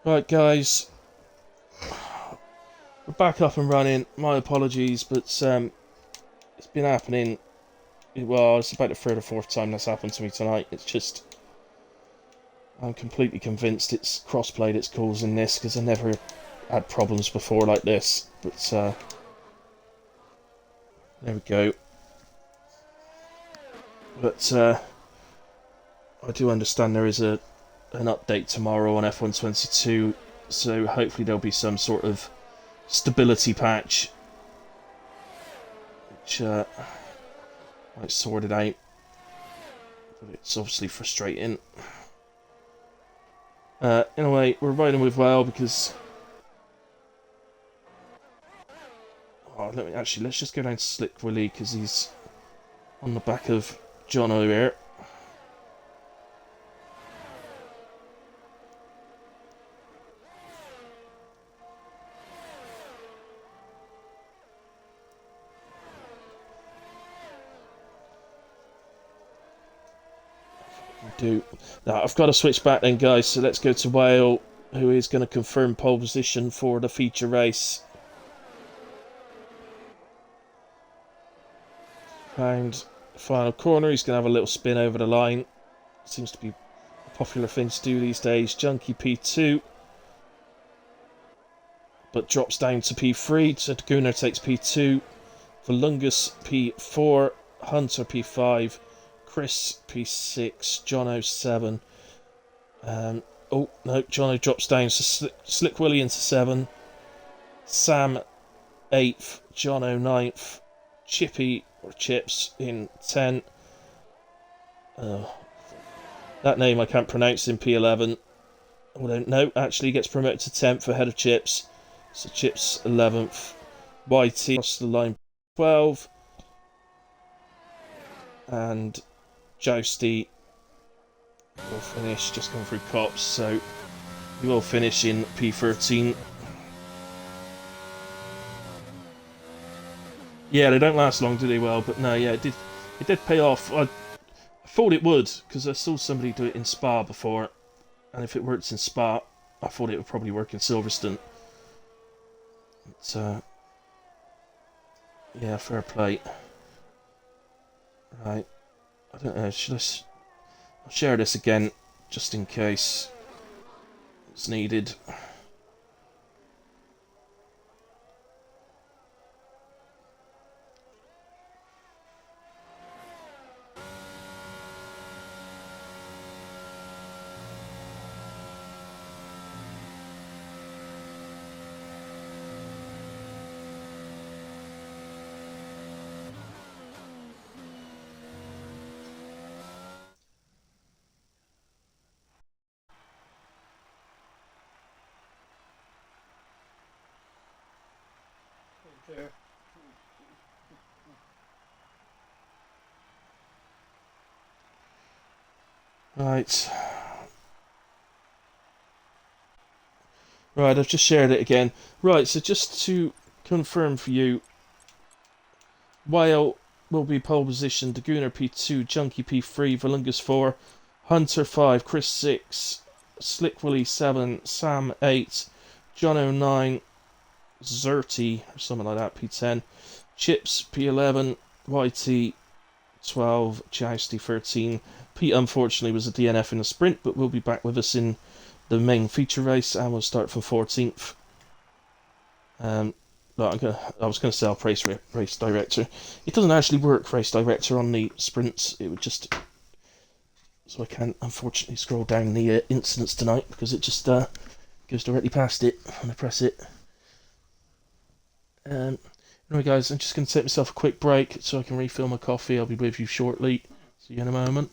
Right, guys, we're back up and running. My apologies, but it's been happening. Well, it's about the third or fourth time that's happened to me tonight. It's just I'm completely convinced it's crossplay that's causing this because I never had problems before like this. But there we go. But I do understand there is an update tomorrow on F1-22, so hopefully there'll be some sort of stability patch which might sort it out. But it's obviously frustrating. Anyway, we're riding with well because... Oh, let's just go down to Slick Willy because he's on the back of Jono here. Now, I've got to switch back then, guys, so let's go to Whale, who is going to confirm pole position for the feature race. Round final corner, he's going to have a little spin over the line. Seems to be a popular thing to do these days. Junkie P2, but drops down to P3, so Gunnar takes P2, Volungus P4, Hunter P5, Chris P6, Jono 7. Oh no, Jono drops down, so Slick Willy into 7, Sam 8th, Jono 9th, Chippy or Chips in 10. That name I can't pronounce in P11. Although no, actually gets promoted to 10th ahead of Chips. So Chips 11th, YT across the line 12, and Jousty will finish, just going through cops, so he will finish in P13. Yeah, they don't last long, do they? Well, but no, yeah, it did pay off. I thought it would, because I saw somebody do it in Spa before, and if it works in Spa, I thought it would probably work in Silverstone. But, yeah, fair play. Right, I don't know, I'll share this again, just in case it's needed. Right. Right, I've just shared it again. Right, so just to confirm for you, Whale will be pole position, Daguna P2, Junkie P3, Volungus 4, Hunter 5, Chris 6, Slick Willy 7, Sam 8, Jono 9, Zerty, or something like that, P10, Chips P11, YT 12, Jousty 13. Pete unfortunately was a DNF in the sprint, but will be back with us in the main feature race, and we'll start from 14th. I was going to say race director. It doesn't actually work race director on the sprints. It would just, so I can't unfortunately scroll down the incidents tonight because it just goes directly past it when I press it. Anyway, guys, I'm just going to take myself a quick break so I can refill my coffee. I'll be with you shortly. See you in a moment.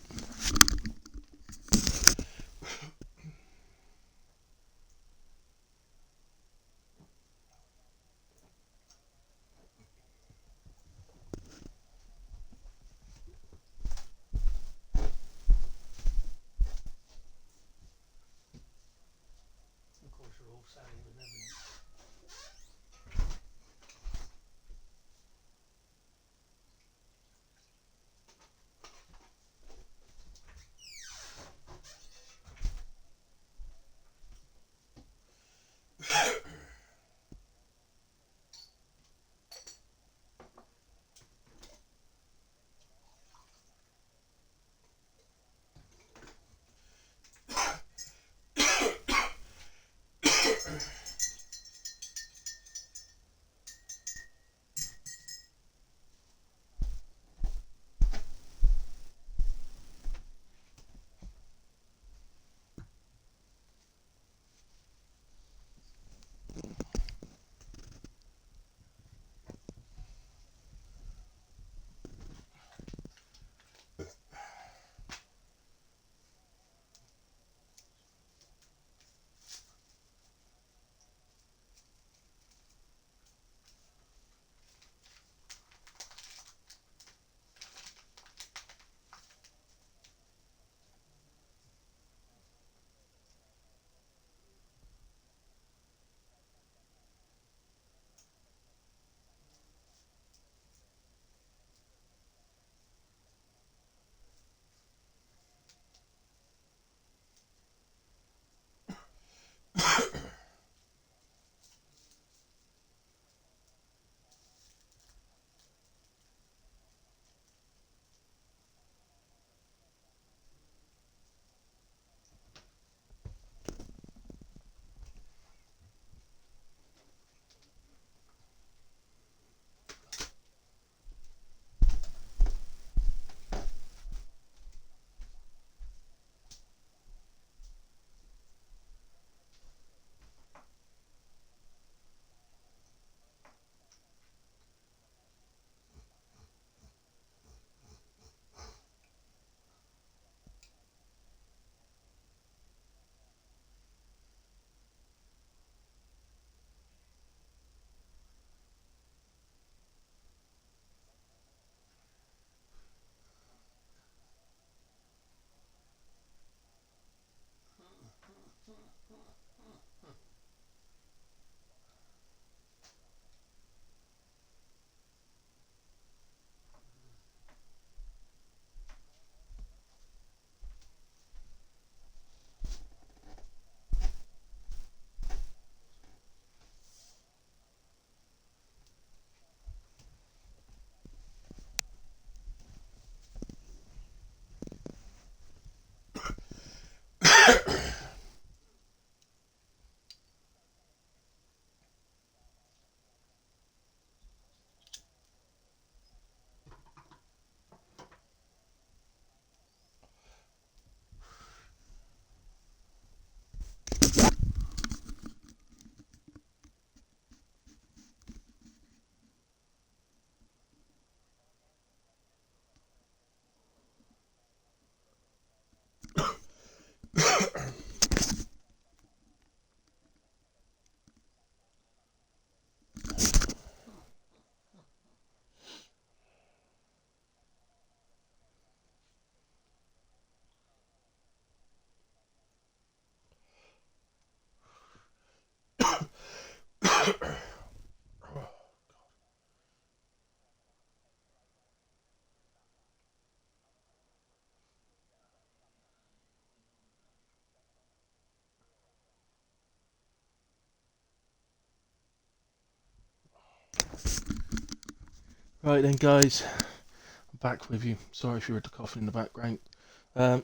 Right then, guys, I'm back with you. Sorry if you heard the coughing in the background. I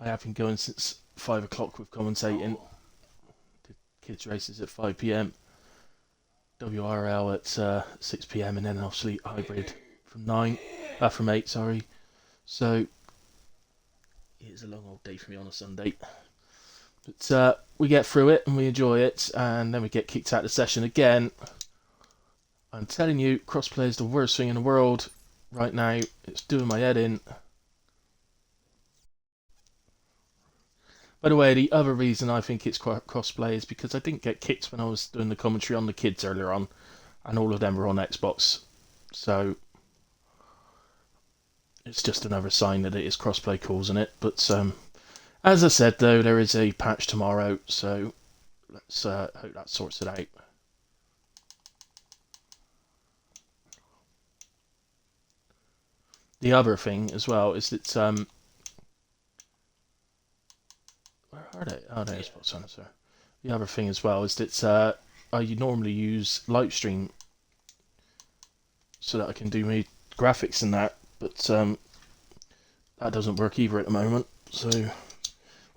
have been going since 5 o'clock with commentating. Did kids races at 5 p.m. WRL at 6 p.m. and then obviously hybrid from 8. Sorry. So it's a long old day for me on a Sunday. But we get through it and we enjoy it, and then we get kicked out of the session again. I'm telling you, crossplay is the worst thing in the world right now. It's doing my head in. By the way, the other reason I think it's crossplay is because I didn't get kicked when I was doing the commentary on the kids earlier on, and all of them were on Xbox. So it's just another sign that it is crossplay causing it. But as I said, though, there is a patch tomorrow, so let's hope that sorts it out. The other thing as well is that where are they? Oh, there's Xbox Sensor. The other thing as well is that I normally use Livestream so that I can do my graphics and that, but that doesn't work either at the moment. So,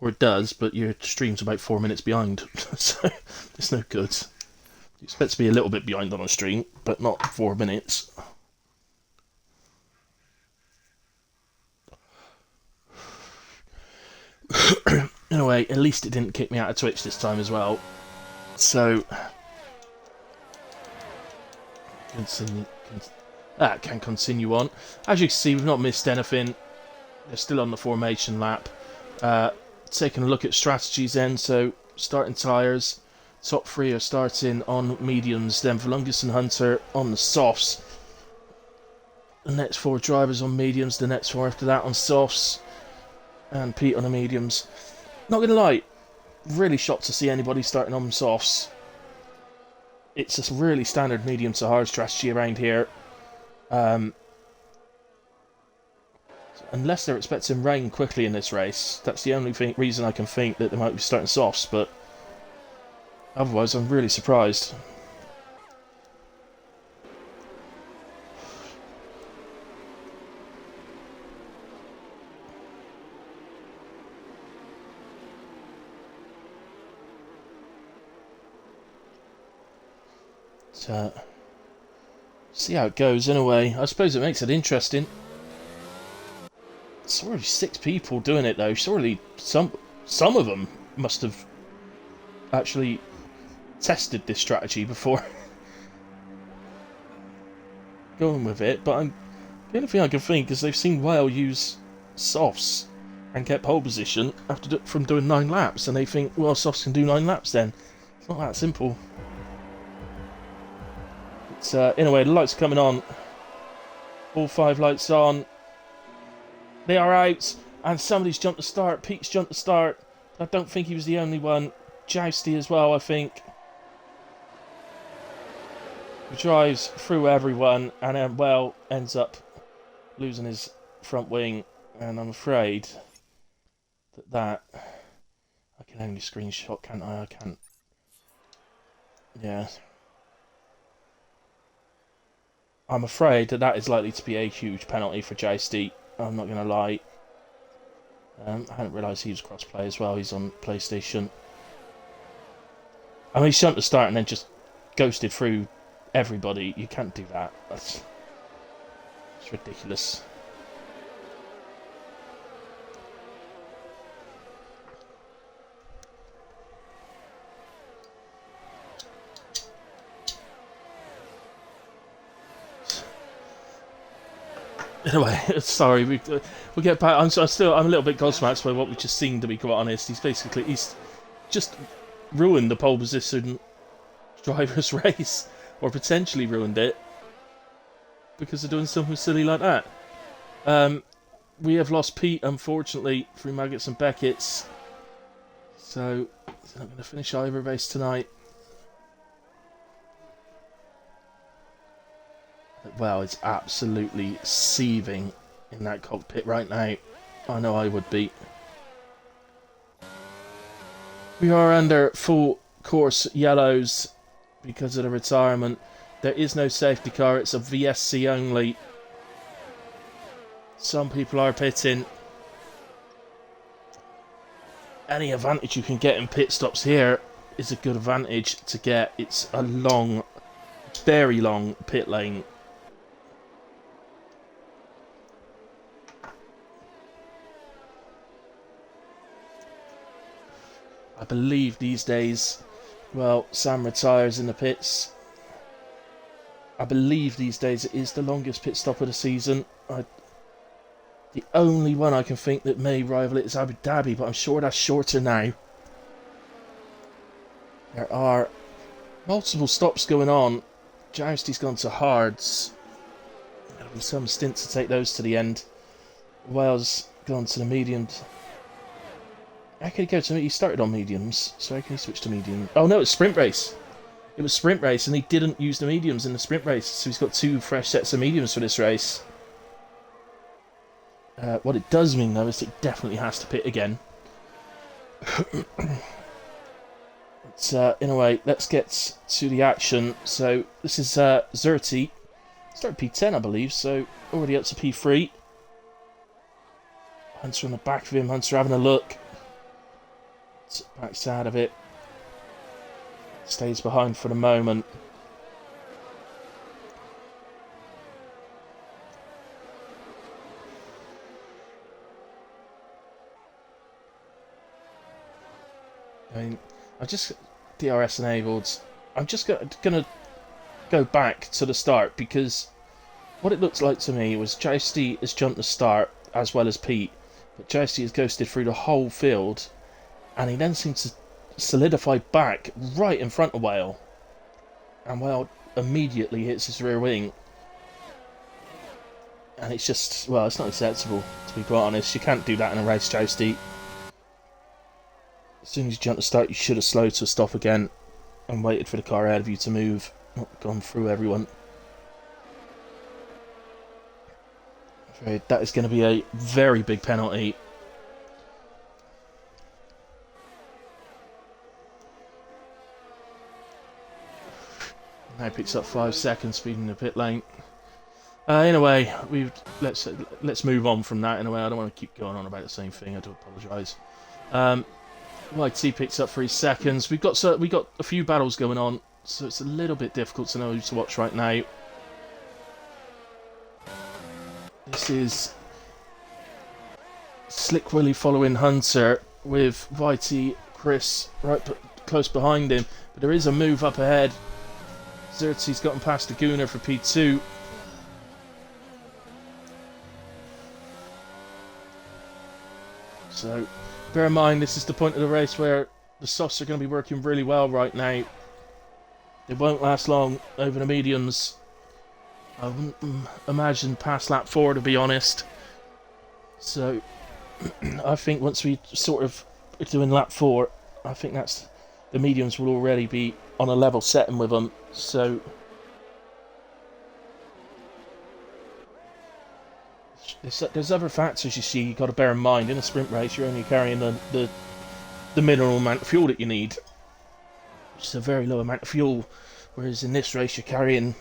or it does, but your stream's about 4 minutes behind, so it's no good. You expect to be a little bit behind on a stream, but not 4 minutes. Anyway, at least it didn't kick me out of Twitch this time as well. So that can continue on. As you can see, we've not missed anything. They're still on the formation lap. Taking a look at strategies then. So starting tyres. Top 3 are starting on mediums. Then Volungus and Hunter on the softs. The next 4 drivers on mediums. The next 4 after that on softs. And Pete on the mediums. Not gonna lie, really shocked to see anybody starting on softs. It's a really standard medium to hard strategy around here. Unless they're expecting rain quickly in this race, that's the only reason I can think that they might be starting softs, but otherwise I'm really surprised. See how it goes anyway. I suppose it makes it interesting. It's already 6 people doing it though. Surely some of them must have actually tested this strategy before going with it. But the only thing I can think is they've seen Whale use softs and get pole position from doing 9 laps, and they think, well, softs can do 9 laps then. It's not that simple. Anyway, the lights are coming on. All 5 lights on. They are out, and somebody's jumped the start. Pete's jumped the start. I don't think he was the only one. Jousty as well, I think. He drives through everyone, and then, well, ends up losing his front wing. And I'm afraid that I can only screenshot, can't I? I can't. Yeah. I'm afraid that is likely to be a huge penalty for Jousty. I'm not going to lie. I hadn't realised he was crossplay as well. He's on PlayStation. I mean, he jumped the start and then just ghosted through everybody. You can't do that. It's ridiculous. Anyway, sorry, we'll get back. I'm a little bit gobsmacked by what we've just seen, to be quite honest. He's just ruined the pole position driver's race, or potentially ruined it, because they're doing something silly like that. We have lost Pete, unfortunately, through Maggots and Beckett's, so he's not going to finish either race tonight. Well, it's absolutely seething in that cockpit right now. I know I would be. We are under full course yellows because of the retirement. There is no safety car, it's a VSC only. Some people are pitting. Any advantage you can get in pit stops here is a good advantage to get. It's a long, very long pit lane. I believe these days, well, Sam retires in the pits. I believe these days it is the longest pit stop of the season. The only one I can think that may rival it is Abu Dhabi, but I'm sure that's shorter now. There are multiple stops going on. Jousty's gone to hards. There'll be some stints to take those to the end. Wales gone to the mediums. How can he go to me? He started on mediums, so how can he switch to medium? Oh no, it's sprint race. It was sprint race, and he didn't use the mediums in the sprint race, so he's got 2 fresh sets of mediums for this race. What it does mean, though, is it definitely has to pit again. But, in a way, let's get to the action. So, this is Zerti. Started P10, I believe, so already up to P3. Hunter on the back of him, Hunter having a look. Backs out of it. Stays behind for the moment. I mean, I've just DRS enabled. I'm just gonna go back to the start because what it looks like to me was Jousty has jumped the start as well as Pete, but Jousty has ghosted through the whole field, and he then seems to solidify back right in front of Whale, and Whale immediately hits his rear wing, and it's just, well, it's not acceptable, to be quite honest. You can't do that in a race, Jousty. As soon as you jump to start, you should have slowed to a stop again and waited for the car ahead of you to move, not gone through everyone. I'm afraid that is going to be a very big penalty. Now picks up 5 seconds speed in the pit lane. In a way, let's move on from that. In a way, I don't want to keep going on about the same thing. I do apologise. YT picks up 3 seconds. We got a few battles going on, so it's a little bit difficult to know who to watch right now. This is Slick Willy following Hunter with YT Chris right close behind him, but there is a move up ahead. Zerti's gotten past the Gooner for P2. So bear in mind, this is the point of the race where the softs are going to be working really well right now. They won't last long over the mediums. I wouldn't imagine past lap 4, to be honest. So I think once we sort of are doing lap 4, I think that's the mediums will already be on a level setting with them. So there's other factors you see you've got to bear in mind. In a sprint race, you're only carrying the minimal amount of fuel that you need, which is a very low amount of fuel, whereas in this race you're carrying,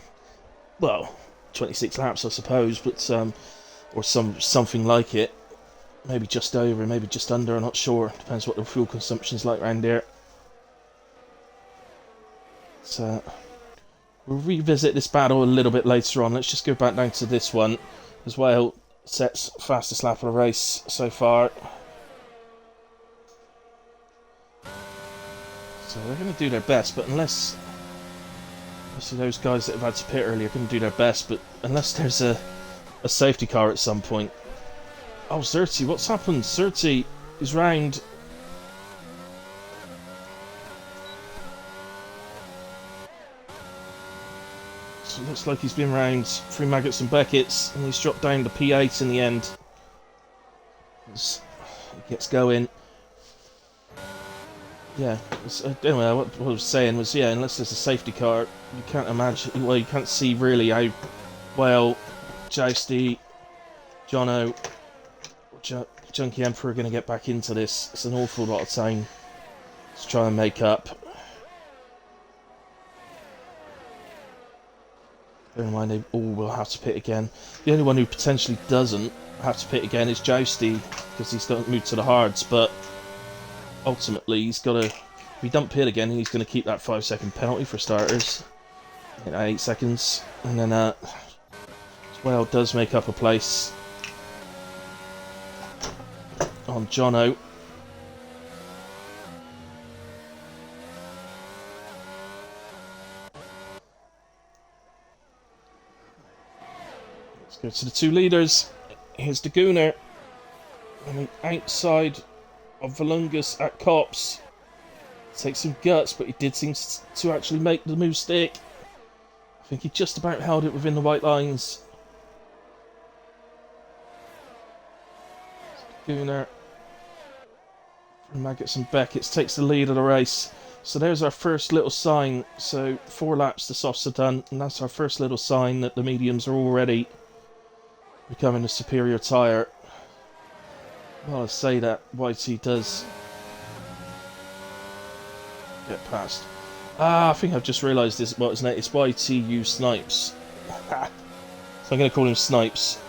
well, 26 laps I suppose, but or something like it, maybe just over, maybe just under, I'm not sure, depends what the fuel consumption's like around here. So we'll revisit this battle a little bit later on. Let's just go back down to this one as well. Sets fastest lap of the race so far. So they're going to do their best, but unless obviously those guys that have had to pit earlier are going to do their best, but unless there's a safety car at some point. Oh, Zerti, what's happened? Zerti is round. So it looks like he's been round through Maggots and Beckett's, and he's dropped down to P8 in the end. As he gets going. Yeah, anyway, what I was saying was, yeah, unless there's a safety car, you can't imagine, well, you can't see really how well Jousty, Jono, Junkie Emperor are going to get back into this. It's an awful lot of time to try and make up. Bear in mind they all will have to pit again. The only one who potentially doesn't have to pit again is Jousty, because he's got moved to the hards, but ultimately he's got to... If he don't pit again, he's going to keep that 5-second penalty for starters. 8 seconds. And then Swale does make up a place on Jono. Let's go to the two leaders. Here's the Gooner on the outside of Volungus at Cops. Takes some guts, but he did seem to actually make the move stick. I think he just about held it within the white lines. Gooner from Maggots and Beckett's takes the lead of the race. So there's our first little sign. So 4 laps the softs are done, and that's our first little sign that the mediums are already becoming a superior tyre. Well, I say that YT does get past. I think I've just realised this. Well, isn't it? It's YTU Snipes. So I'm going to call him Snipes.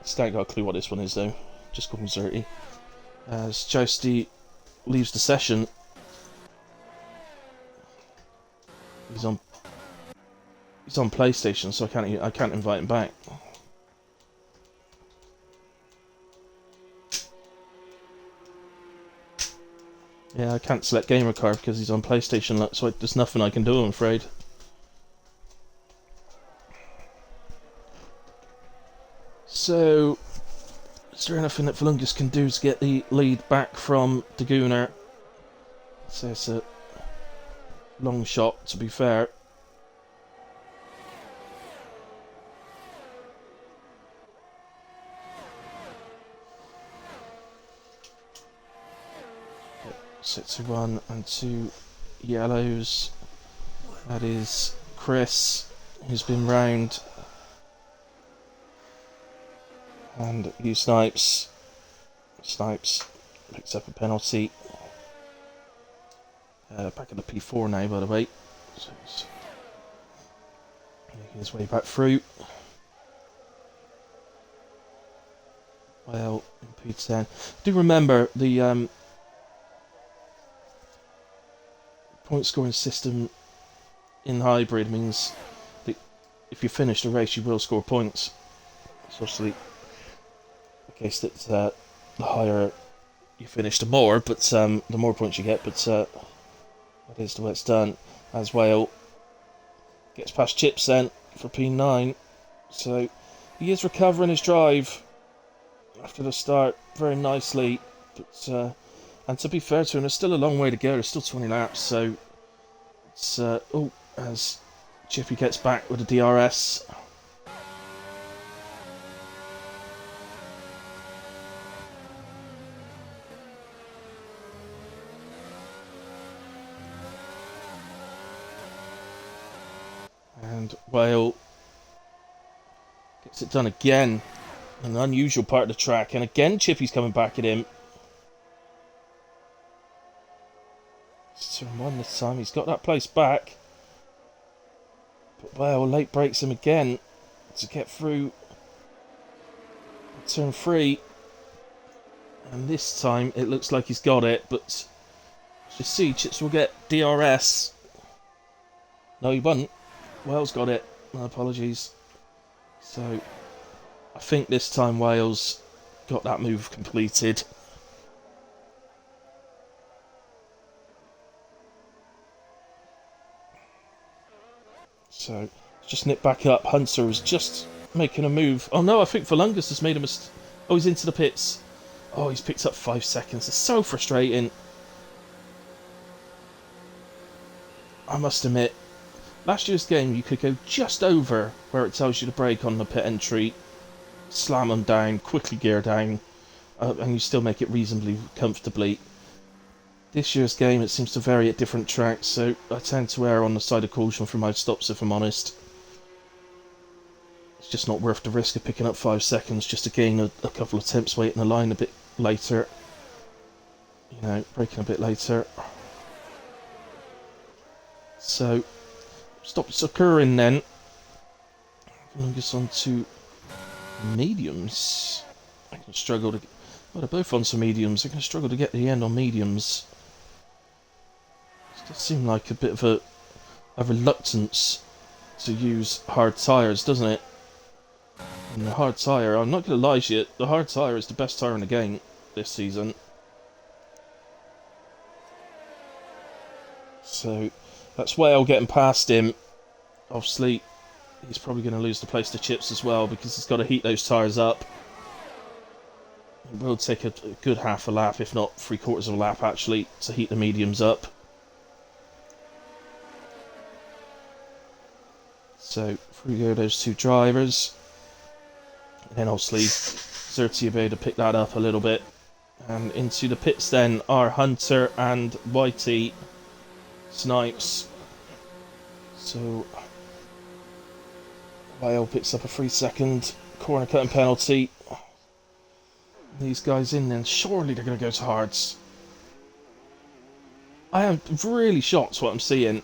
Still ain't got a clue what this one is though. Just call him Zerty. As Jousty leaves the session, he's on PlayStation, so I can't invite him back. Yeah, I can't select gamer card because he's on PlayStation, so there's nothing I can do, I'm afraid. So, is there anything that Volungus can do to get the lead back from the Gooner? So it's a long shot, to be fair. Set to 1 and 2 yellows. That is Chris, who's been round. And you Snipes. Snipes picks up a penalty. Back at the P4 now, by the way. So he's making his way back through. Well, in P10. Do remember the point scoring system in hybrid means that if you finish the race, you will score points. It's obviously the case that the higher you finish, the more, but the more points you get. But that is the way it's done. As Whale gets past Chips then for P9, so he is recovering his drive after the start very nicely. But and to be fair to him, there's still a long way to go. There's still 20 laps, so it's as Chippy gets back with the DRS. And Whale gets it done again. An unusual part of the track, and again Chippy's coming back at him. Turn 1 this time, he's got that place back. But Whale late breaks him again to get through turn 3. And this time it looks like he's got it, but as you see, Chips will get DRS. No, he won't. Whale's got it. My apologies. So I think this time Wales got that move completed. So just nip back up. Hunter was just making a move. Oh no, I think Volungus has made a mistake. Oh, he's into the pits. Oh, he's picked up 5 seconds. It's so frustrating. I must admit, last year's game you could go just over where it tells you to brake on the pit entry, slam them down, quickly gear down, and you still make it reasonably comfortably. This year's game it seems to vary at different tracks, so I tend to err on the side of caution for my stops if I'm honest. It's just not worth the risk of picking up 5 seconds just to gain a couple of attempts waiting in the line a bit later. You know, braking a bit later. So, stop its occurring then. Move us on to mediums. I can struggle to... Well, they're both on some mediums. I can struggle to get to the end on mediums. It does seem like a bit of a reluctance to use hard tyres, doesn't it? And the hard tyre, I'm not going to lie to you, the hard tyre is the best tyre in the game this season. So, that's Whale getting past him. Obviously, he's probably going to lose the place to Chips as well, because he's got to heat those tyres up. It will take a good half a lap, if not 3/4 of a lap actually, to heat the mediums up. So, through go those two drivers. And then obviously, Xerti will be able to pick that up a little bit. And into the pits then are Hunter and Whitey Snipes. So, Whale picks up a 3-second corner cutting penalty. These guys in then, surely they're going to go to hards. I am really shocked what I'm seeing.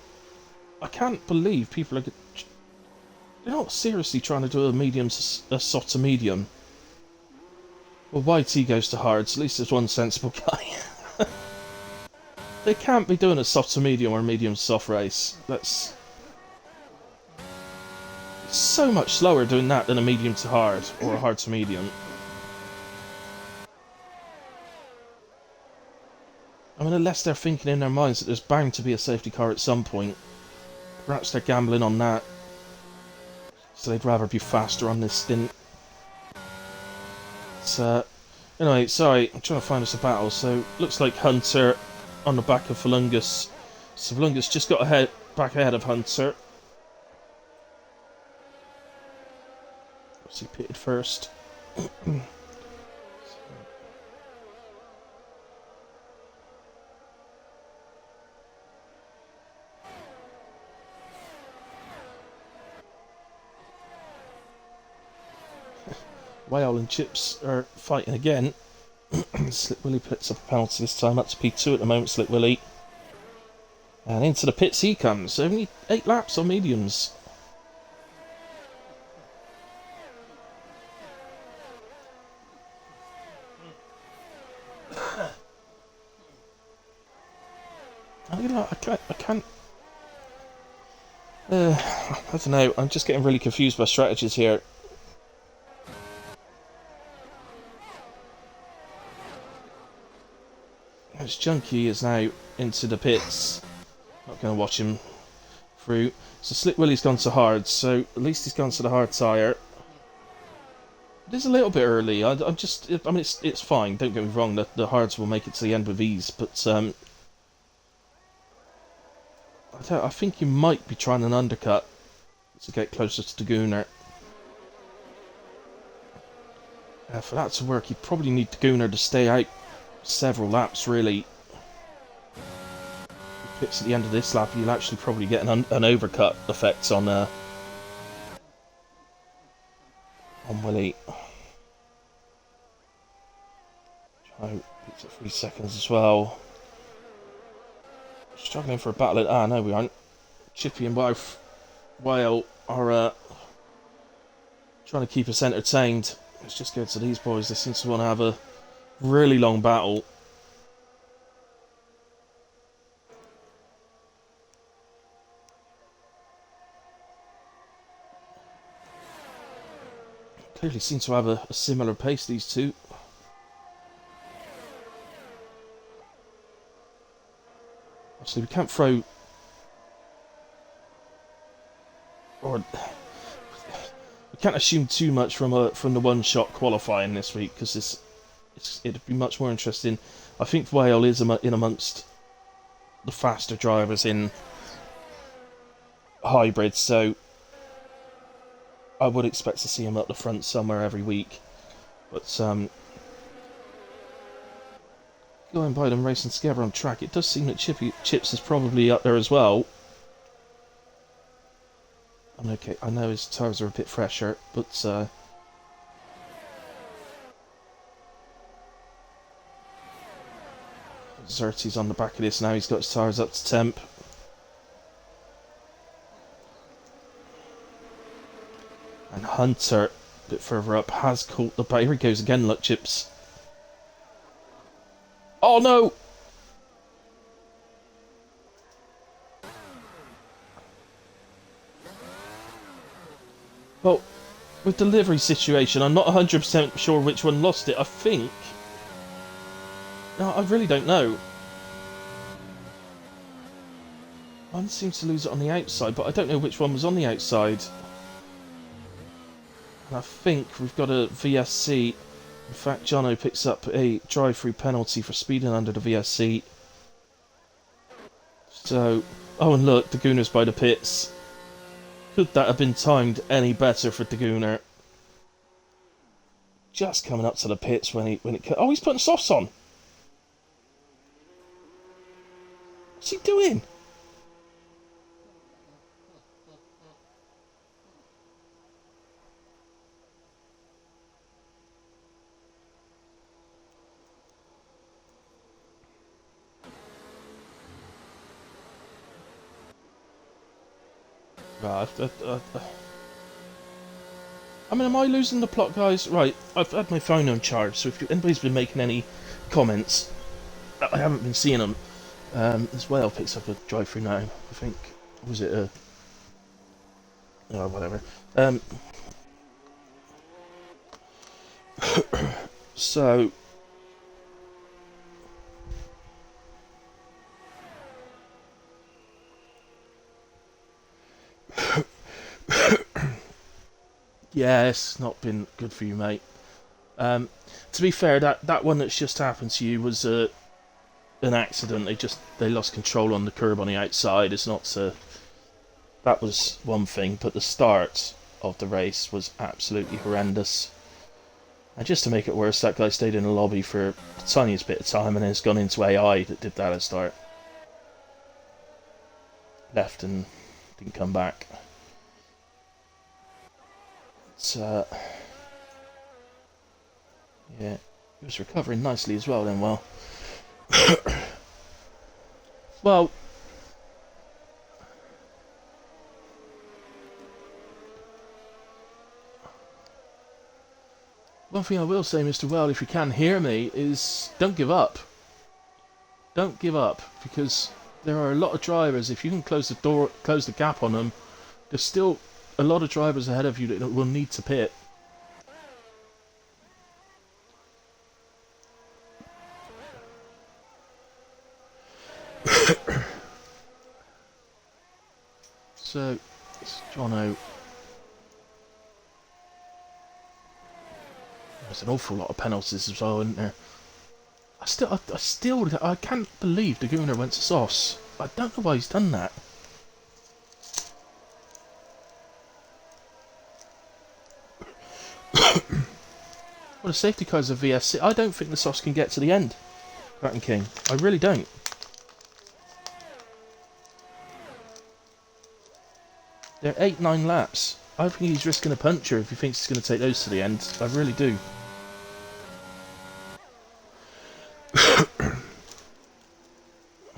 I can't believe people are... They're not seriously trying to do a soft to medium. Well, YT goes to hards, at least there's one sensible guy. They can't be doing a soft to medium or a medium to soft race. That's... It's so much slower doing that than a medium to hard, or a hard to medium. I mean, unless they're thinking in their minds that there's bound to be a safety car at some point. Perhaps they're gambling on that. So they'd rather be faster on this stint. So, anyway, sorry, I'm trying to find us a battle. So, looks like Hunter on the back of Valungus. So Valungus just got back ahead of Hunter. He pitted first. Whale and Chips are fighting again. Slick Willy puts up a penalty this time, up to P2 at the moment, Slick Willy. And into the pits he comes, only 8 laps on mediums. I can't... I don't know, I'm just getting really confused by strategies here. As Junkie is now into the pits. Not going to watch him through. So Slick Willy's gone to hard, so at least he's gone to the hard tyre. It is a little bit early. I mean, it's fine. Don't get me wrong. The hards will make it to the end with ease, but I think he might be trying an undercut to get closer to the Gooner. For that to work, he'd probably need the Gooner to stay out several laps, really. Pits at the end of this lap, you'll actually probably get an overcut effect on Willy. Pits at 3 seconds as well. Struggling for a battle. No, we aren't. Chippy and Whale are trying to keep us entertained. Let's just go to these boys. They seem to want to have a really long battle. Clearly seem to have a similar pace, these two. Obviously, we can't throw... Or... We can't assume too much from the one-shot qualifying this week, because it'd be much more interesting. I think Whale is in amongst the faster drivers in hybrids, so I would expect to see him up the front somewhere every week. But going by them racing together on track, it does seem that Chips is probably up there as well. I'm okay. I know his tyres are a bit fresher, but Xerti's on the back of this now. He's got his tyres up to temp. And Hunter, a bit further up, has caught the... Here he goes again, look, Chips. Oh, no! Well, with the delivery situation, I'm not 100% sure which one lost it. I think... No, I really don't know. One seems to lose it on the outside, but I don't know which one was on the outside. And I think we've got a VSC. In fact, Jono picks up a drive-through penalty for speeding under the VSC. So... Oh, and look, Daguna's by the pits. Could that have been timed any better for Daguna? Just coming up to the pits when it... Oh, he's putting softs on! What's he doing? Right, I mean, am I losing the plot, guys? Right, I've had my phone on charge, so if anybody's been making any comments, I haven't been seeing them. This whale picks up a drive-through now, I think. Was it a... Oh, whatever. So... Yeah, it's not been good for you, mate. To be fair, that one that's just happened to you was an accident. They lost control on the curb on the outside. It's not that was one thing, but the start of the race was absolutely horrendous. And just to make it worse, that guy stayed in the lobby for the tiniest bit of time and then has gone into AI that did that at start. Left and didn't come back. Yeah, he was recovering nicely as well then, well. Well, one thing I will say, Mr. Well, if you can hear me, is don't give up. Don't give up, because there are a lot of drivers, if you can close the gap on them, there's still a lot of drivers ahead of you that will need to pit. So, it's Jono. There's an awful lot of penalties as well, isn't there? I can't believe Daguna went to Sauce. I don't know why he's done that. Well, the safety car's a VSC. I don't think the Sauce can get to the end, Kraken King. I really don't. They're 8-9 laps. I think he's risking a puncture if he thinks he's going to take those to the end. I really do.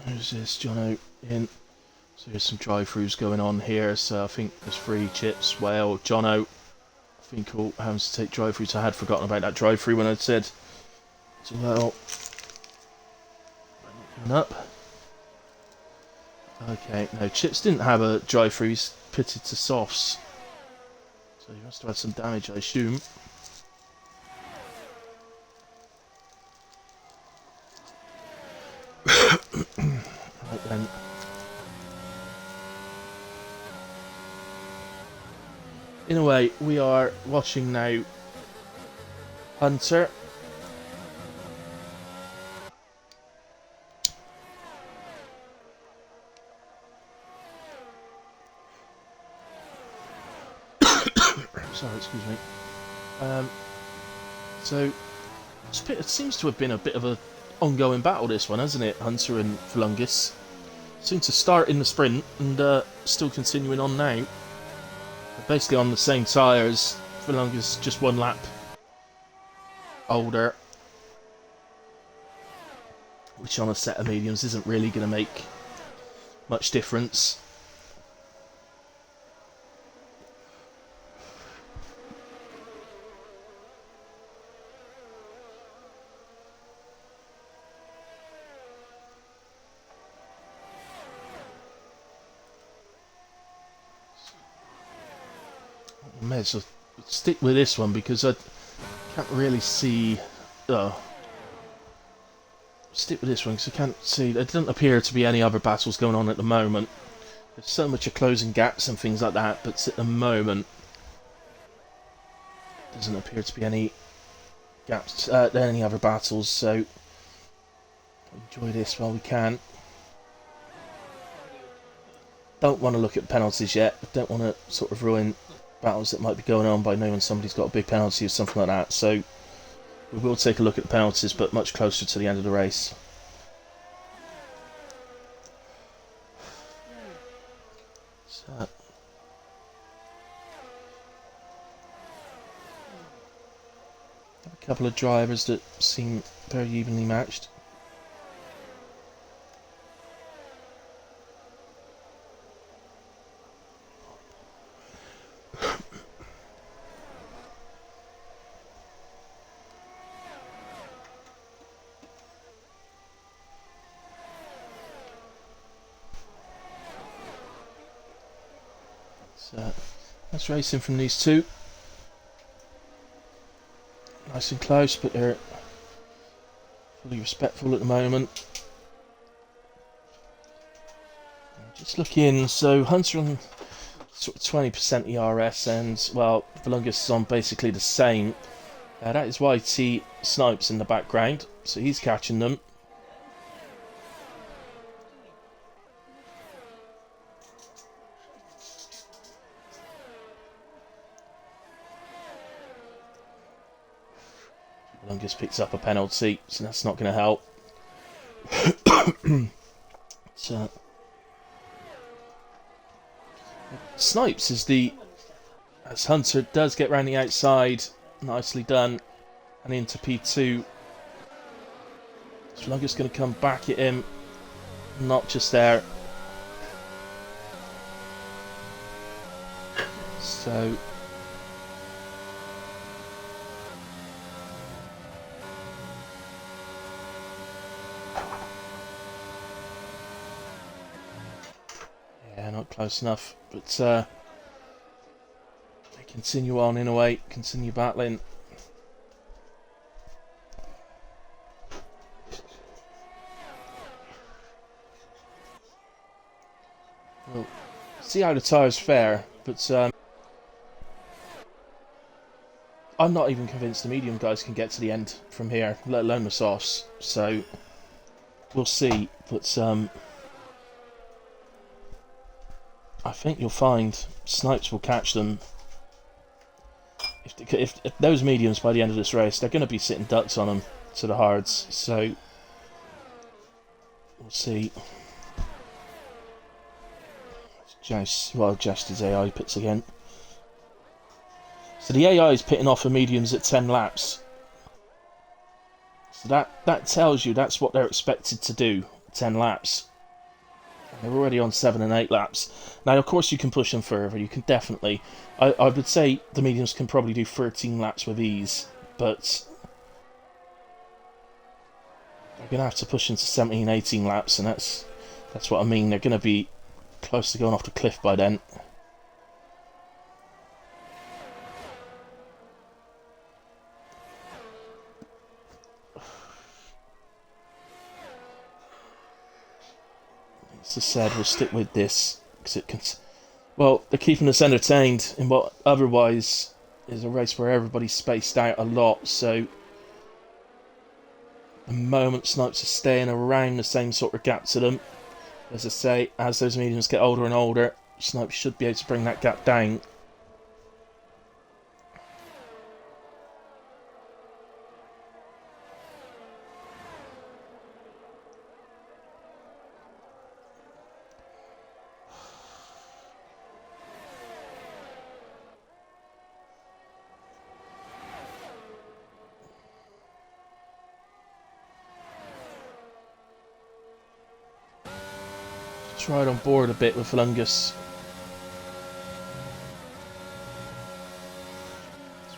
Who's this? Jono in. So there's some drive-throughs going on here. So I think there's 3 chips. Well, Jono. I think all having to take drive-throughs. I had forgotten about that drive-through when I'd said. So well. Coming up. Okay, no, Chips didn't have a drive-through. He's pitted to softs. So he must have had some damage, I assume. Right then. In a way, we are watching now Hunter. Sorry, excuse me. So, it seems to have been a bit of an ongoing battle, this one, hasn't it? Hunter and Flungus. Seem to start in the sprint and still continuing on now. They're basically on the same tyres. Flungus just 1 lap older. Which on a set of mediums isn't really going to make much difference. may as well stick with this one because I can't really see. Stick with this one because I can't see. There doesn't appear to be any other battles going on at the moment. There's so much of closing gaps and things like that, but at the moment, there doesn't appear to be any gaps, any other battles. So enjoy this while we can. Don't want to look at penalties yet. Don't want to sort of ruin battles that might be going on by knowing somebody's got a big penalty or something like that. So we will take a look at the penalties, but much closer to the end of the race. So, a couple of drivers that seem very evenly matched. So that's racing from these two. Nice and close, but they're fully respectful at the moment. Just looking, so Hunter on sort of 20% ERS, and well, Volungus is on basically the same. That is YT Snipes in the background, so he's catching them. Volungus picks up a penalty, so that's not going to help. So, Snipes is as Hunter does get round the outside, nicely done, and into P2. So Volungus going to come back at him, not just there. So yeah, not close enough, but they continue on in a way, continue battling. Well, see how the tyres fare, but I'm not even convinced the medium guys can get to the end from here, let alone the softs. So we'll see, but I think you'll find Snipes will catch them. If those mediums by the end of this race, they're going to be sitting ducks on them to the hards. So we'll see. Just his AI pits again. So the AI is pitting off for mediums at 10 laps. So that tells you that's what they're expected to do, 10 laps. They're already on 7 and 8 laps. Now, of course, you can push them further. You can definitely. I would say the mediums can probably do 13 laps with ease, but they're going to have to push into 17, 18 laps, and that's what I mean. They're going to be close to going off the cliff by then. As I said, we'll stick with this because it can. Well, they're keeping us entertained in what otherwise is a race where everybody's spaced out a lot. So, the moment Snipes are staying around the same sort of gap to them. As I say, as those mediums get older and older, Snipes should be able to bring that gap down. Right on board a bit with Volungus.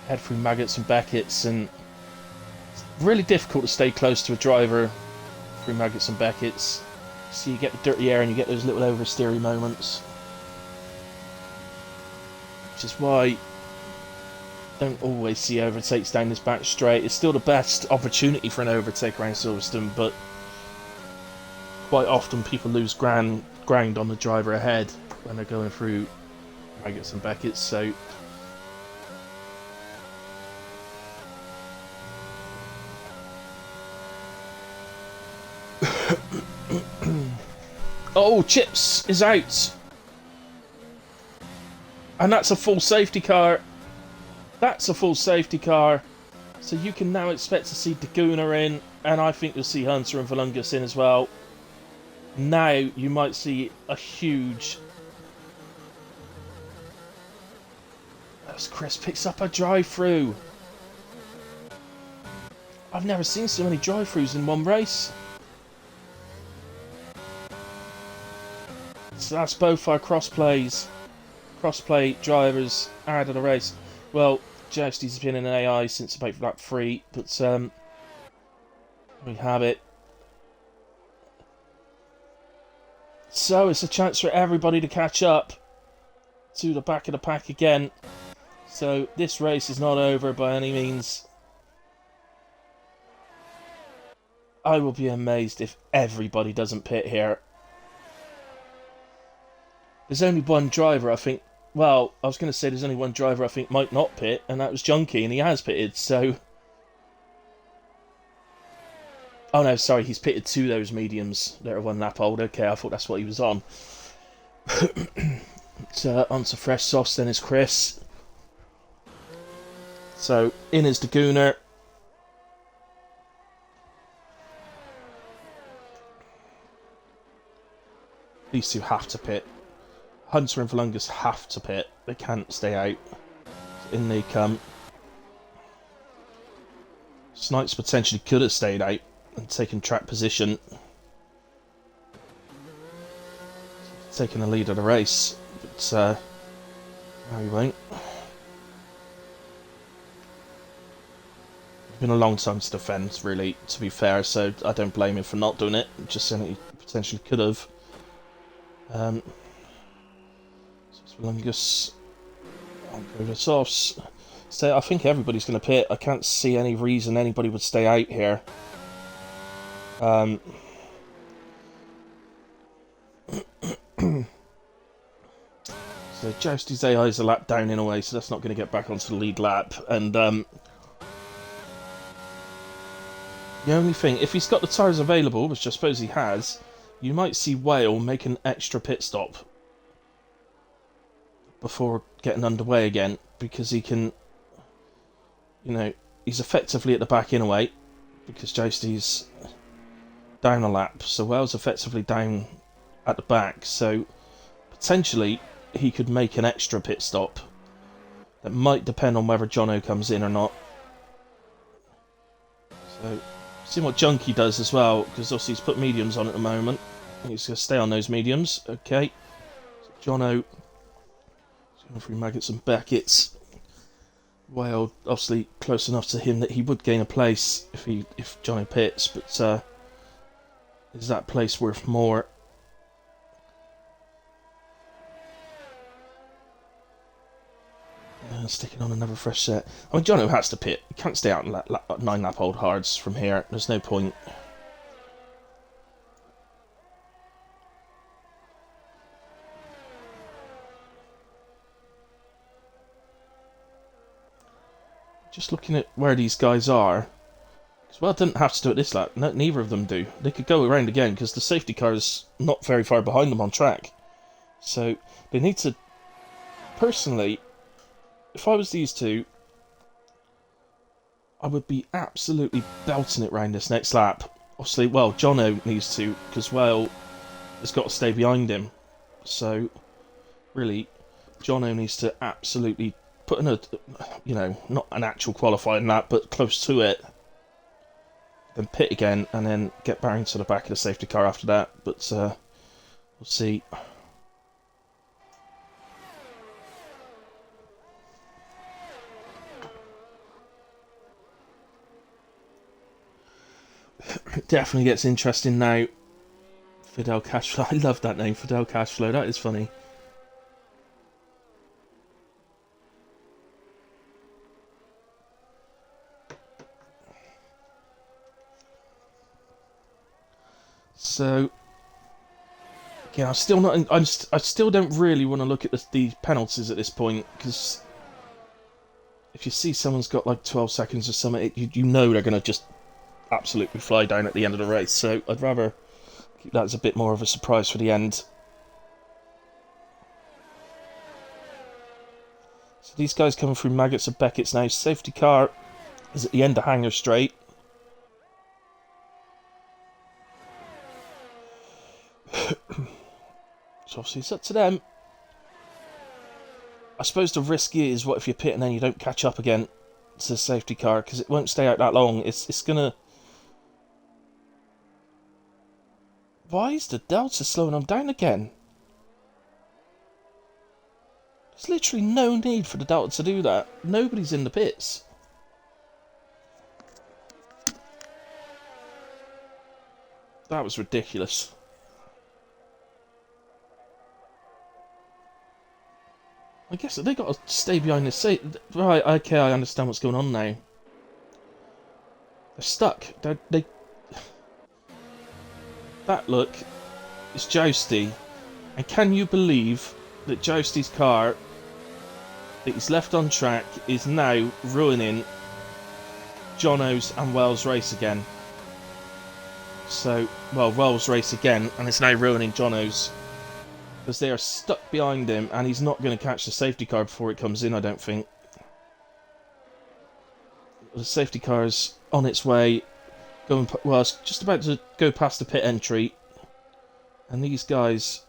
Head through Maggots and Beckett's, and it's really difficult to stay close to a driver through Maggots and Beckett's. So you get the dirty air and you get those little oversteery moments. Which is why don't always see overtakes down this back straight. It's still the best opportunity for an overtake around Silverstone, but quite often people lose ground on the driver ahead when they're going through Maggots and Beckett's, so oh, Chips is out, and that's a full safety car. That's a full safety car, so you can now expect to see Daguna in, and I think you'll see Hunter and Valungus in as well. Now you might see a huge... As Chris picks up a drive-through. I've never seen so many drive-throughs in one race. So that's both our cross-play drivers out of the race. Well, Jousty's been in an AI since about lap 3, but we have it. So it's a chance for everybody to catch up to the back of the pack again. So this race is not over by any means. I will be amazed if everybody doesn't pit here. There's only one driver, I think. Well, I was going to say there's only one driver I think might not pit, and that was Junkie, and he has pitted, so... Oh no, sorry, he's pitted to those mediums that are 1 lap old. Okay, I thought that's what he was on. So, on to fresh softs, then is Chris. So, in is the Gooner. These two have to pit. Hunter and Valungus have to pit. They can't stay out. In they come. Snipes potentially could have stayed out and taken track position. Taking the lead of the race. But, no, he won't. It's been a long time to defend, really, to be fair, so I don't blame him for not doing it. Just saying that he potentially could have. So it's Valungus. I'll go to softs. So I think everybody's going to pit. I can't see any reason anybody would stay out here. So Jousty's AI is a lap down in a way, so that's not going to get back onto the lead lap. And the only thing, if he's got the tyres available, which I suppose he has, you might see Whale make an extra pit stop before getting underway again, because he can, you know, he's effectively at the back in a way, because Jousty's down a lap, so Whale's effectively down at the back, so potentially he could make an extra pit stop. That might depend on whether Jono comes in or not. So, see what Junkie does as well, because obviously he's put mediums on at the moment. He's going to stay on those mediums. Okay. So Jono is going through Maggots and Beckett's. Whale obviously close enough to him that he would gain a place if Jono pits, but is that place worth more? Sticking on another fresh set. I mean, Jono has to pit. He can't stay out in 9 lap old hards from here. There's no point. Just looking at where these guys are. Because Well didn't have to do it this lap. No, neither of them do. They could go around again because the safety car is not very far behind them on track. So they need to... Personally, if I was these two, I would be absolutely belting it round this next lap. Obviously, well, Jono needs to, because, well, has got to stay behind him. So, really, Jono needs to absolutely put in a, you know, not an actual qualifying lap, but close to it. Then pit again, and then get back into the back of the safety car after that. But, we'll see. It definitely gets interesting now. Fidel Cashflow. I love that name, Fidel Cashflow. That is funny. So, yeah, I still don't really want to look at the penalties at this point, because if you see someone's got like 12 seconds or something, you know they're going to just absolutely fly down at the end of the race. So I'd rather keep that as a bit more of a surprise for the end. So these guys coming through Maggots and Beckett's now. Safety car is at the end of Hanger Straight. So obviously it's up to them. I suppose the risk is, what if you pit and then you don't catch up again to the safety car, because it won't stay out that long. It's gonna... Why is the Delta slowing them down again? There's literally no need for the Delta to do that. Nobody's in the pits. That was ridiculous. I guess they got to stay behind this safe. Right, okay, I understand what's going on now. They're stuck. They... That look is Jousty. And can you believe that Jousty's car that he's left on track is now ruining Jono's and Wells' race again? So, well, Wells' race again, and it's now ruining Jono's. Because they are stuck behind him, and he's not going to catch the safety car before it comes in, I don't think. The safety car is on its way, going... Well, it's just about to go past the pit entry. And these guys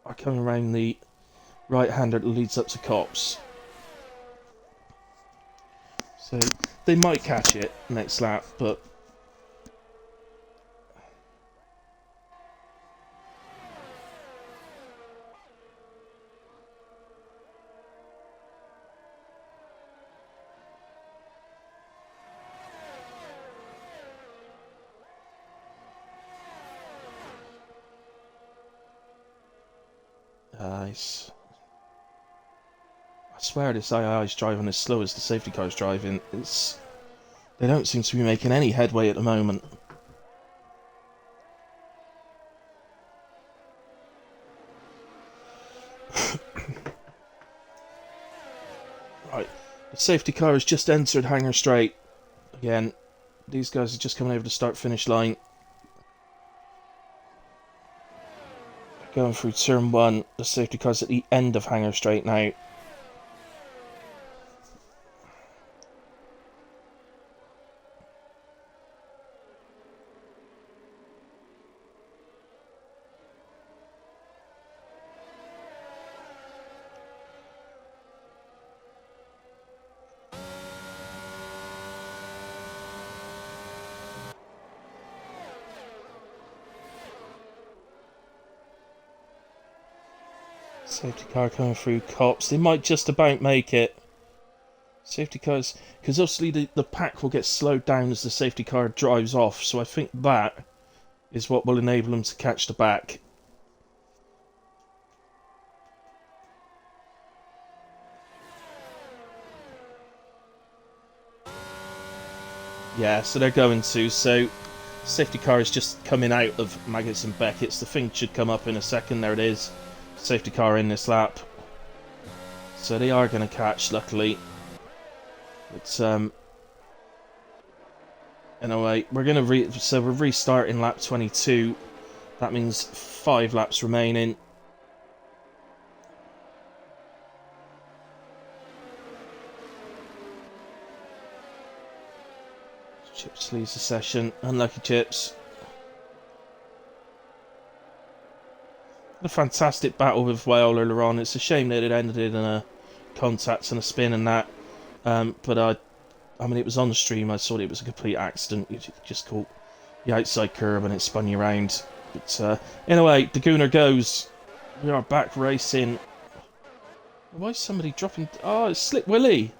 are coming around the right-hander that leads up to Cops. So, they might catch it next lap, but... Nice. I swear this II is driving as slow as the safety car is driving. They don't seem to be making any headway at the moment. Right, the safety car has just entered Hanger Straight. Again, these guys are just coming over the start-finish line. Going through turn 1, the safety car's at the end of Hanger Straight now. Safety car coming through Cops. They might just about make it. Safety cars... Because obviously the pack will get slowed down as the safety car drives off. So I think that is what will enable them to catch the back. Yeah, so they're going to. So safety car is just coming out of Maggots and Beckett's. The thing should come up in a second. There it is. Safety car in this lap. So they are going to catch, luckily. But, anyway, we're going to so we're restarting lap 22. That means 5 laps remaining. Chips leaves the session. Unlucky Chips. A fantastic battle with Whale earlier on. It's a shame that it ended in a contact and a spin and that. But I mean, it was on the stream. I thought it was a complete accident. You just caught the outside curb and it spun you around. But anyway, the Gooner goes. We are back racing. Why is somebody dropping? Oh, it's Slick Willy.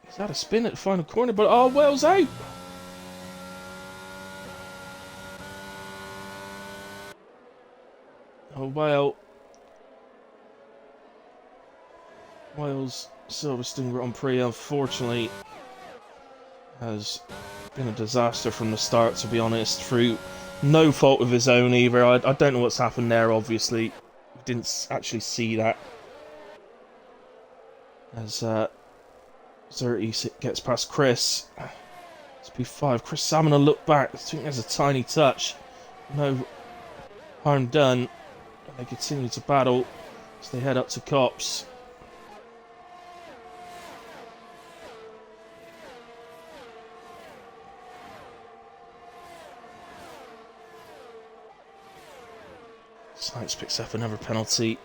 He's had a spin at the final corner, but oh, Whale's out. Oh, Wales Silverstone Grand Prix, unfortunately, has Been a disaster from the start, to be honest, through no fault of his own either. I don't know what's happened there, obviously. We didn't actually see that. As Zerty gets past Chris. It's P5. Chris Salmon a look back. I think there's a tiny touch. No harm done. And they continue to battle as they head up to Cops. Snipes picks up another penalty.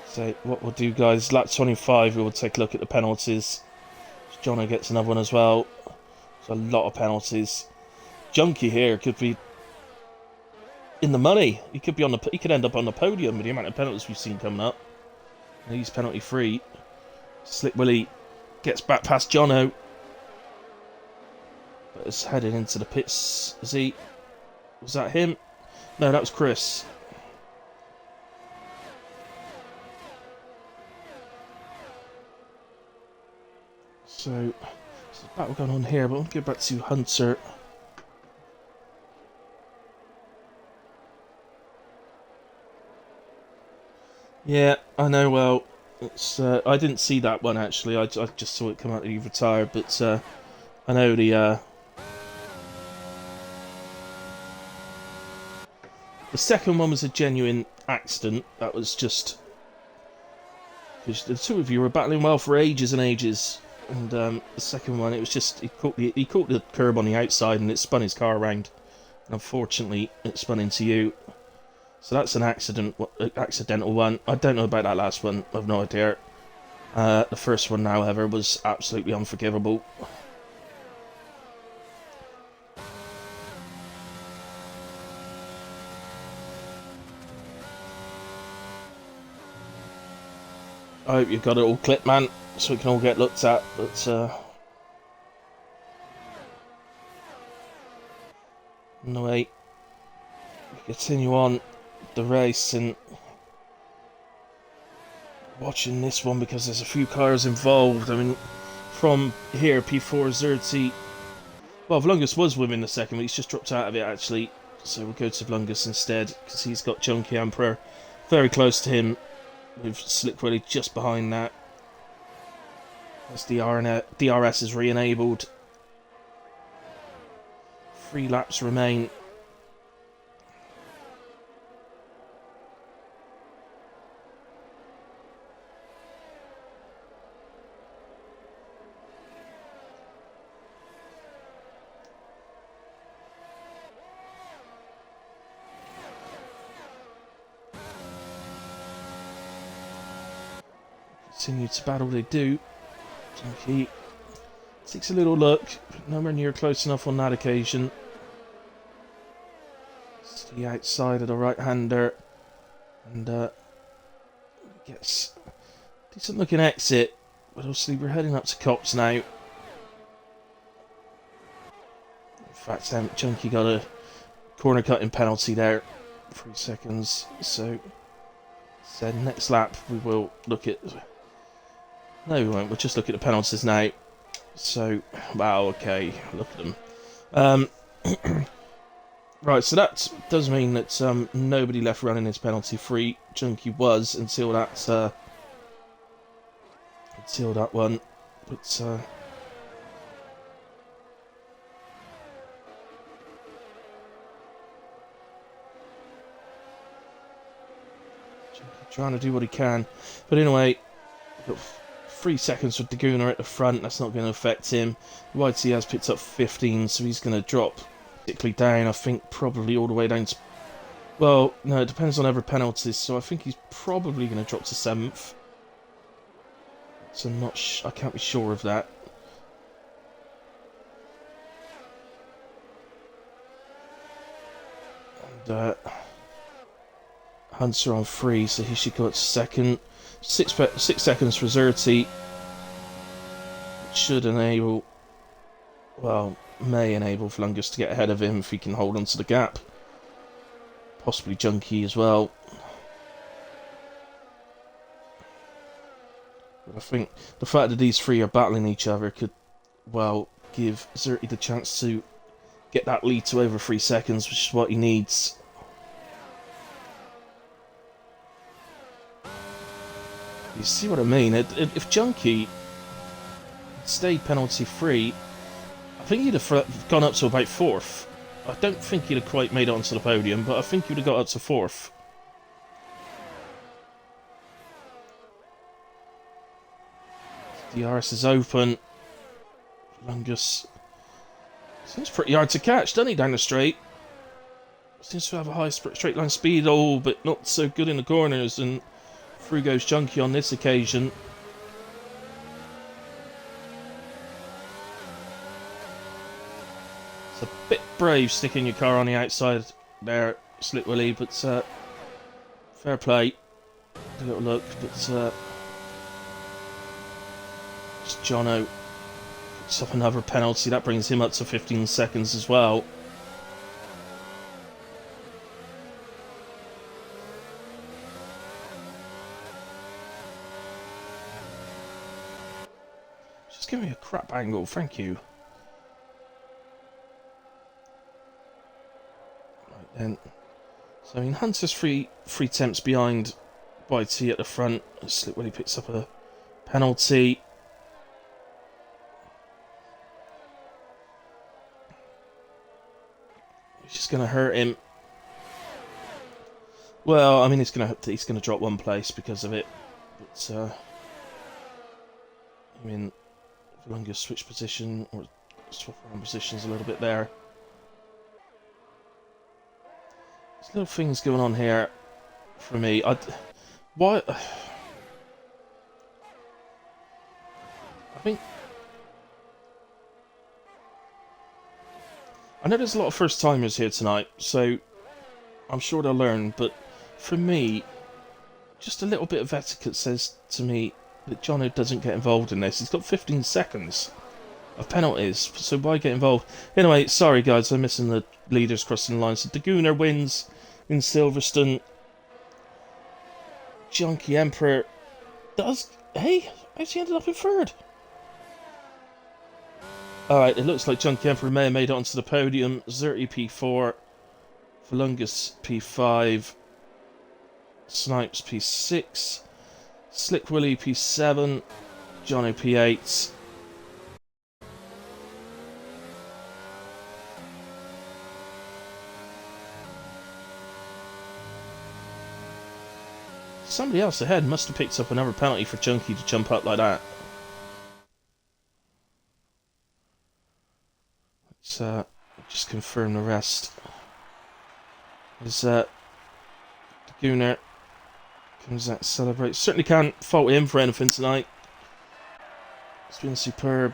So what we'll do, guys, lap 25, we will take a look at the penalties. Jono gets another one as well. There's a lot of penalties. Junkie here could be in the money. He could be on the. He could end up on the podium with the amount of penalties we've seen coming up. And he's penalty free. Slick Willie gets back past Jono, but is headed into the pits. Is he? Was that him? No, that was Chris. So, there's a battle going on here, but I'll get back to Hunter. Yeah, I know, well, it's, I didn't see that one, actually. I just saw it come out that he retired, but I know the second one was a genuine accident. That was just... The two of you were battling well for ages and ages. And the second one, it was just... He caught the curb on the outside and it spun his car around. And unfortunately, it spun into you. So that's an accidental one. I don't know about that last one. I've no idea. The first one, however, was absolutely unforgivable. I hope you've got it all clipped, man, so we can all get looked at, but no way. We continue on the race and watching this one because there's a few cars involved. I mean, from here, P4 Zerty. Well, Vlungus was winning the second, but he's just dropped out of it, actually. So we'll go to Vlungus instead, because he's got Junkie Emperor very close to him, with Slick Willie just behind that. As DRS is re-enabled. 3 laps remain. Continue to battle, they do. Junkie takes a little look, but nowhere near close enough on that occasion. It's the outside of the right-hander, and gets a decent looking exit, but obviously we're heading up to Cops now. In fact, Junkie got a corner cutting penalty there, 3 seconds, so next lap we will look at... No, we won't. We'll just look at the penalties now. So, wow, okay, look at them. Right, so that does mean that nobody left running is penalty free. Junkie was until that one, but Junkie trying to do what he can, but anyway. 3 seconds with Daguna at the front, that's not going to affect him. YT has picked up 15, so he's going to drop particularly down, I think probably all the way down to... Well, no, it depends on every penalties, so I think he's probably going to drop to 7th. So I'm not I can't be sure of that. And Hunter on 3, so he should go up to 2nd. 6 seconds for Zerty. Should enable, well, may enable Vlungus to get ahead of him if he can hold on to the gap. Possibly Junkie as well. But I think the fact that these 3 are battling each other could, well, give Zerti the chance to get that lead to over 3 seconds, which is what he needs. You see what I mean? If Junkie stayed penalty free, I think he'd have gone up to about 4th. I don't think he'd have quite made it onto the podium, but I think he would have got up to 4th. DRS is open. Lungus seems pretty hard to catch, doesn't he, down the straight? Seems to have a high straight line speed, but not so good in the corners, and through goes Junkie on this occasion. It's a bit brave sticking your car on the outside there, Slick Willy, but fair play. A little look, but just Jono picks up another penalty. That brings him up to 15 seconds as well. Just give me a crap angle, thank you. Right then. So I mean, Hunter's three attempts behind by T at the front. Slick Willy picks up a penalty. It's just going to hurt him. Well, I mean, he's going to drop 1 place because of it. But I mean, Lungus switch position or swap around positions a little bit there. There's little things going on here for me. Why? I know there's a lot of first timers here tonight, so I'm sure they'll learn, but for me, just a little bit of etiquette says to me that Jono doesn't get involved in this. He's got 15 seconds of penalties, so why get involved? Anyway, sorry guys, I'm missing the leaders crossing the line. So Daguna wins in Silverstone. Junkie Emperor does... Hey, how's he ended up in 3rd? Alright, it looks like Junkie Emperor may have made it onto the podium. Zerti P4, Falungus P5, Snipes P6, Slick Willy P7, Jono P8. Somebody else ahead must have picked up another penalty for Junkie to jump up like that. Let's just confirm the rest. Is Daguna comes out to celebrate. Certainly can't fault him for anything tonight. It's been superb.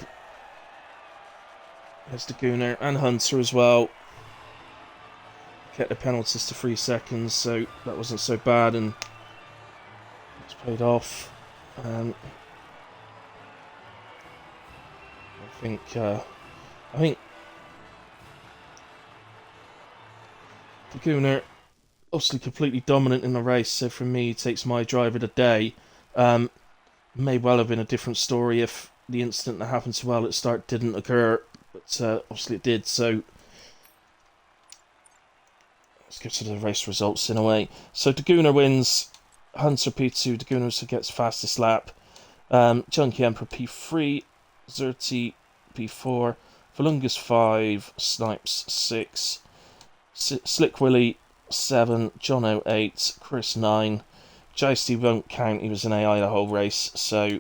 There's Daguna and Hunter as well. Kept the penalties to 3 seconds, so that wasn't so bad, and it's paid off. I think Daguna obviously completely dominant in the race, so for me he takes my driver of the day. May well have been a different story if the incident that happened so well at the start didn't occur, but obviously it did, so let's go to the race results in a way. So Daguna wins, Hunter P2, Daguna also gets fastest lap, Junkie Emperor P3, Zerti P4, Falungus 5, Snipes 6, Slick Willy 7, Jono 8, Chris 9. Jousty won't count, he was an AI the whole race, so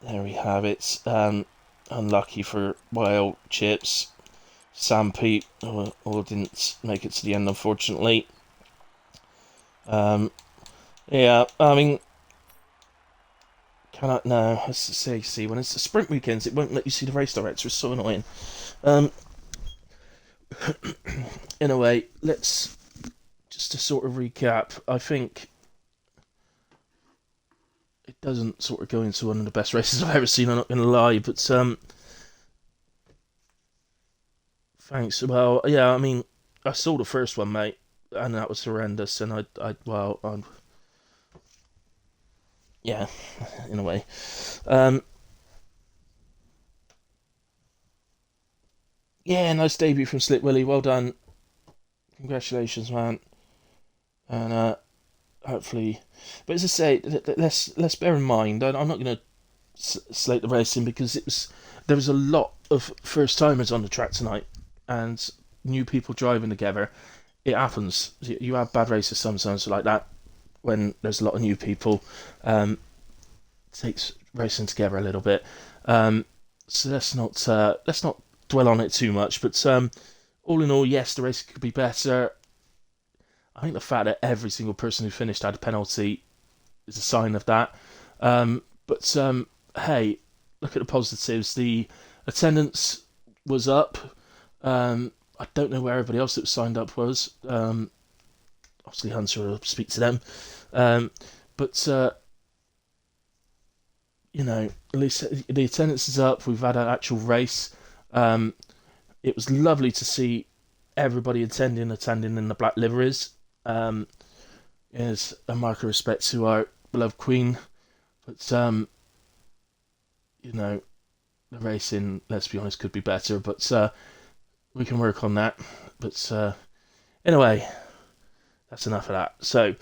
there we have it. Unlucky for Wild Chips. Sam Pete all didn't make it to the end, unfortunately. Yeah, I mean, can I? No, let's see, when it's the sprint weekends, it won't let you see the race director. It's so annoying. In a way, let's just to sort of recap. I think it doesn't sort of go into one of the best races I've ever seen. I'm not going to lie, but thanks. Well, yeah, I mean, I saw the first one, mate, and that was horrendous. And I'm yeah, in a way. yeah, nice debut from Slick Willy. Well done. Congratulations, man. And hopefully, but as I say, let's bear in mind. I'm not going to slate the racing because there was a lot of first timers on the track tonight and new people driving together. It happens. You have bad races sometimes like that when there's a lot of new people. It takes racing together a little bit. So let's not dwell on it too much. But all in all, yes, the race could be better. I think the fact that every single person who finished had a penalty is a sign of that. But hey, look at the positives. The attendance was up. I don't know where everybody else that was signed up was. Obviously, Hunter will speak to them. But at least the attendance is up. We've had an actual race. It was lovely to see everybody attending in the black liveries. Is a mark of respect to our beloved Queen. But the racing, let's be honest, could be better. But we can work on that. But anyway, that's enough of that. So,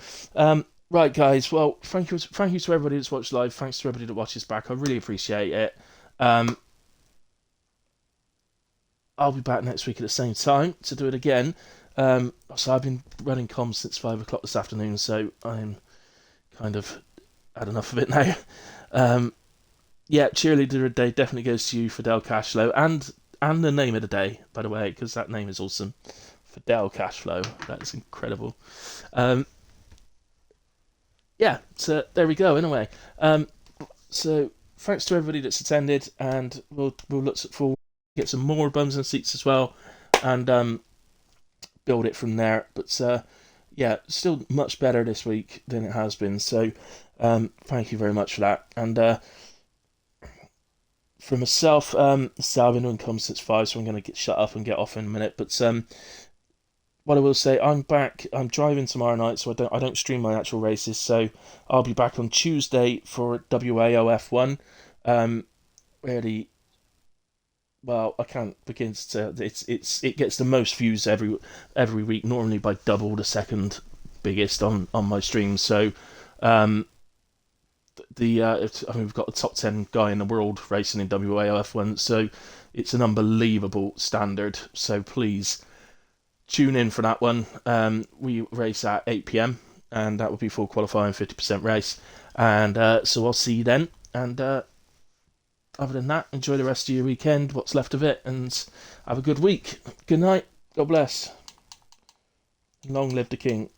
right, guys. Well, thank you to everybody that's watched live. Thanks to everybody that watches back. I really appreciate it. I'll be back next week at the same time to do it again. So I've been running comms since 5 o'clock this afternoon, so I'm kind of had enough of it now. Yeah, cheerleader of the day definitely goes to you, Fidel Cashflow, and the name of the day, by the way, because that name is awesome. Fidel Cashflow. That's incredible. Yeah, so there we go. Anyway, so thanks to everybody that's attended, and we'll look forward to get some more bums and seats as well, and build it from there. But yeah, still much better this week than it has been. So thank you very much for that. And for myself, I've been doing comms since 5, so I'm going to get shut up and get off in a minute. But what I will say, I'm back. I'm driving tomorrow night, so I don't stream my actual races. So I'll be back on Tuesday for WAO F1. Really, well, I can't begin to. It gets the most views every week, normally by double the second biggest on my stream. So we've got the top 10 guy in the world racing in WAO F1, so it's an unbelievable standard. So please tune in for that one. We race at 8 p.m. and that will be full qualifying, 50% race. And so I'll see you then. And other than that, enjoy the rest of your weekend, what's left of it, and have a good week. Good night. God bless. Long live the King.